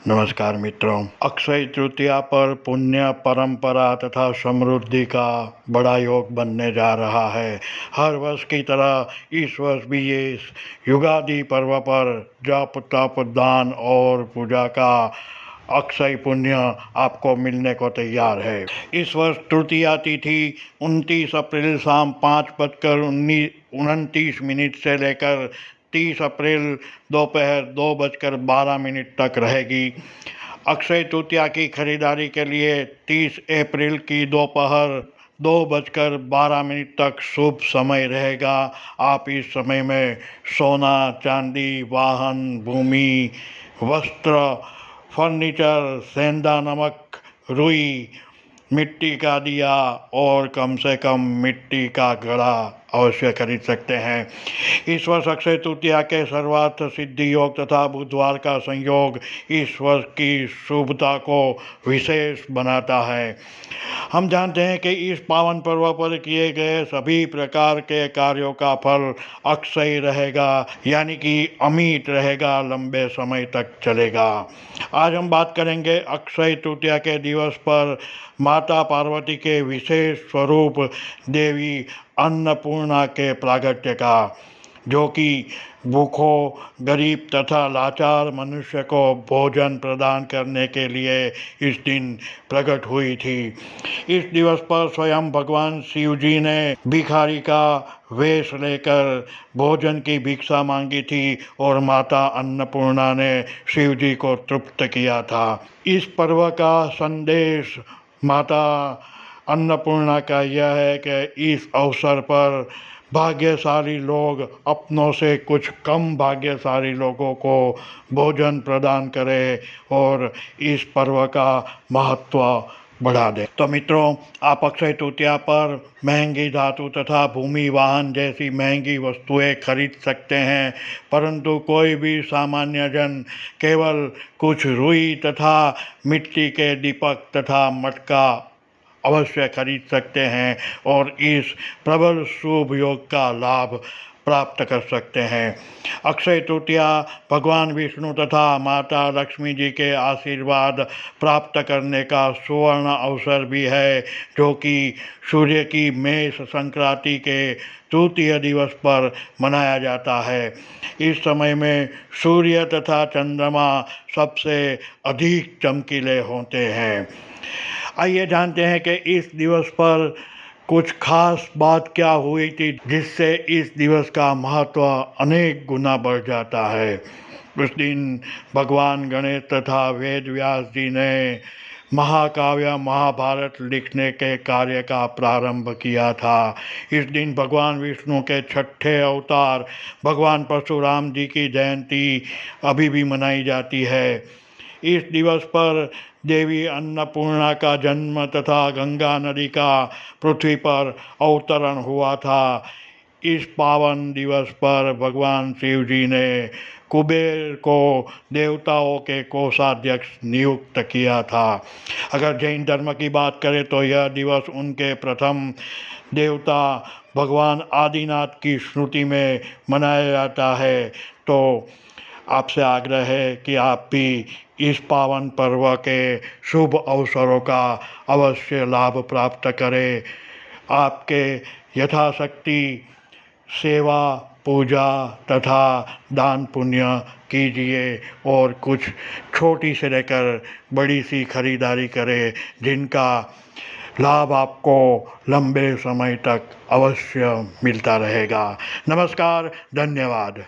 नमस्कार मित्रों, अक्षय तृतीया पर पुण्य परंपरा तथा समृद्धि का बड़ा योग बनने जा रहा है। हर वर्ष की तरह इस वर्ष भी ये युगादि पर्व पर जप तप दान और पूजा का अक्षय पुण्य आपको मिलने को तैयार है। इस वर्ष तृतीया तिथि 29 अप्रैल शाम 5:29 से लेकर 30 अप्रैल दोपहर 2:12 तक रहेगी। अक्षय तृतीया की खरीदारी के लिए 30 अप्रैल की दोपहर 2:12 तक शुभ समय रहेगा। आप इस समय में सोना चांदी वाहन भूमि वस्त्र फर्नीचर सेंधा नमक रुई मिट्टी का दिया और कम से कम मिट्टी का घड़ा अवश्य खरीद सकते हैं। इस वर्ष अक्षय तृतीया के सर्वार्थ सिद्धि योग तथा बुधवार का संयोग इस वर्ष की शुभता को विशेष बनाता है। हम जानते हैं कि इस पावन पर्व पर किए गए सभी प्रकार के कार्यों का फल अक्षय रहेगा, यानी कि अमिट रहेगा, लंबे समय तक चलेगा। आज हम बात करेंगे अक्षय तृतीया के दिवस पर माता पार्वती के विशेष स्वरूप देवी अन्नपूर्णा के प्रागट्य का, जो कि भूखों गरीब तथा लाचार मनुष्य को भोजन प्रदान करने के लिए इस दिन प्रकट हुई थी। इस दिवस पर स्वयं भगवान शिव जी ने भिखारी का वेश लेकर भोजन की भिक्षा मांगी थी और माता अन्नपूर्णा ने शिव जी को तृप्त किया था। इस पर्व का संदेश माता अन्नपूर्णा का यह है कि इस अवसर पर भाग्यशाली लोग अपनों से कुछ कम भाग्यशाली लोगों को भोजन प्रदान करें और इस पर्व का महत्व बढ़ा दें। तो मित्रों, आप अक्षय तृतीया पर महंगी धातु तथा भूमि वाहन जैसी महंगी वस्तुएं खरीद सकते हैं, परंतु कोई भी सामान्य जन केवल कुछ रुई तथा मिट्टी के दीपक तथा मटका अवश्य खरीद सकते हैं और इस प्रबल शुभ योग का लाभ प्राप्त कर सकते हैं। अक्षय तृतीया भगवान विष्णु तथा माता लक्ष्मी जी के आशीर्वाद प्राप्त करने का सुवर्ण अवसर भी है, जो कि सूर्य की मेष संक्रांति के तृतीय दिवस पर मनाया जाता है। इस समय में सूर्य तथा चंद्रमा सबसे अधिक चमकीले होते हैं। आइए जानते हैं कि इस दिवस पर कुछ खास बात क्या हुई थी जिससे इस दिवस का महत्व अनेक गुना बढ़ जाता है। उस दिन भगवान गणेश तथा वेद व्यास जी ने महाकाव्य महाभारत लिखने के कार्य का प्रारंभ किया था। इस दिन भगवान विष्णु के छठे अवतार भगवान परशुराम जी की जयंती अभी भी मनाई जाती है। इस दिवस पर देवी अन्नपूर्णा का जन्म तथा गंगा नदी का पृथ्वी पर अवतरण हुआ था। इस पावन दिवस पर भगवान शिव जी ने कुबेर को देवताओं के कोषाध्यक्ष नियुक्त किया था। अगर जैन धर्म की बात करें तो यह दिवस उनके प्रथम देवता भगवान आदिनाथ की स्मृति में मनाया जाता है। तो आपसे आग्रह है कि आप भी इस पावन पर्व के शुभ अवसरों का अवश्य लाभ प्राप्त करें। आपके यथाशक्ति सेवा पूजा तथा दान पुण्य कीजिए और कुछ छोटी से लेकर बड़ी सी खरीदारी करें, जिनका लाभ आपको लंबे समय तक अवश्य मिलता रहेगा। नमस्कार, धन्यवाद।